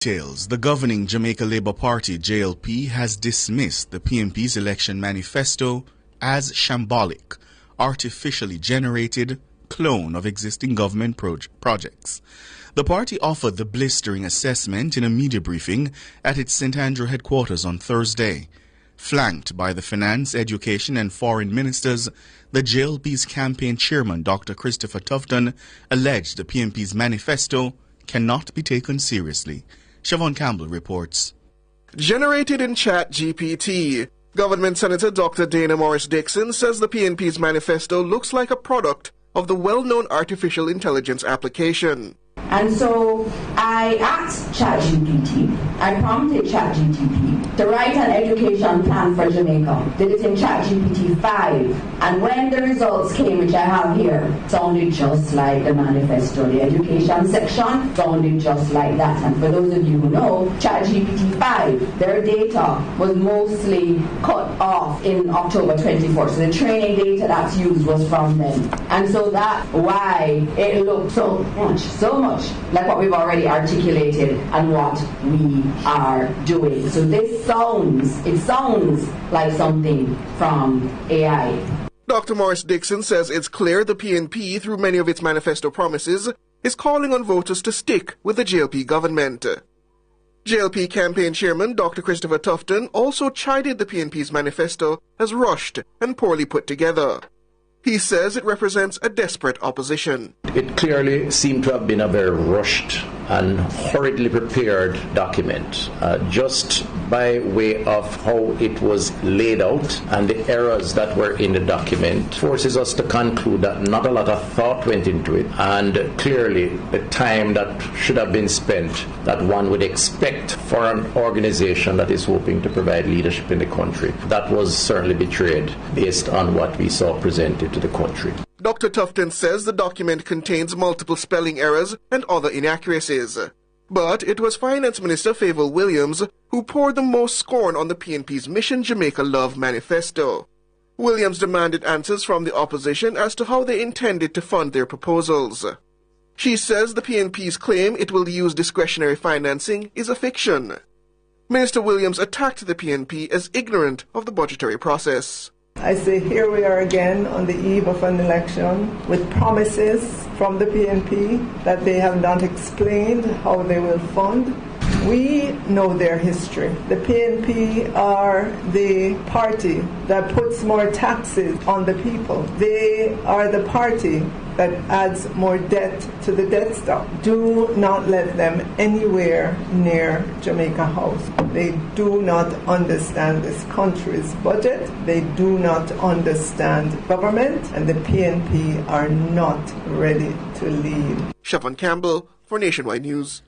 The governing Jamaica Labour Party, JLP, has dismissed the PNP's election manifesto as shambolic, artificially generated clone of existing government projects. The party offered the blistering assessment in a media briefing at its St. Andrew headquarters on Thursday. Flanked by the finance, education and foreign ministers, the JLP's campaign chairman, Dr. Christopher Tufton, alleged the PNP's manifesto cannot be taken seriously. Siobhan Campbell reports. Generated in ChatGPT, Government Senator Dr. Dana Morris-Dixon says the PNP's manifesto looks like a product of the well-known artificial intelligence application. And so I asked ChatGPT, I prompted ChatGPT to write an education plan for Jamaica. Did it in ChatGPT 5. And when the results came, which I have here, sounded just like the manifesto. The education section sounded just like that. And for those of you who know, ChatGPT 5, their data was mostly cut off in October 24. So the training data that's used was from them. And so that's why it looked so much like what we've already articulated and what we are doing. So this sounds like something from AI. Dr. Morris-Dixon says it's clear the PNP, through many of its manifesto promises, is calling on voters to stick with the JLP government. JLP campaign chairman Dr. Christopher Tufton also chided the PNP's manifesto as rushed and poorly put together. He says it represents a desperate opposition. It clearly seemed to have been a very rushed and hurriedly prepared document, just by way of how it was laid out and the errors that were in the document forces us to conclude that not a lot of thought went into it, and clearly the time that should have been spent that one would expect for an organization that is hoping to provide leadership in the country, that was certainly betrayed based on what we saw presented to the country. Dr. Tufton says the document contains multiple spelling errors and other inaccuracies. But it was Finance Minister Favour Williams who poured the most scorn on the PNP's Mission Jamaica Love manifesto. Williams demanded answers from the opposition as to how they intended to fund their proposals. She says the PNP's claim it will use discretionary financing is a fiction. Minister Williams attacked the PNP as ignorant of the budgetary process. I say here we are again on the eve of an election with promises from the PNP that they have not explained how they will fund. We know their history. The PNP are the party that puts more taxes on the people. They are the party that adds more debt to the debt stock. Do not let them anywhere near Jamaica House. They do not understand this country's budget. They do not understand government, and the PNP are not ready to lead. Siobhan Campbell for Nationwide News.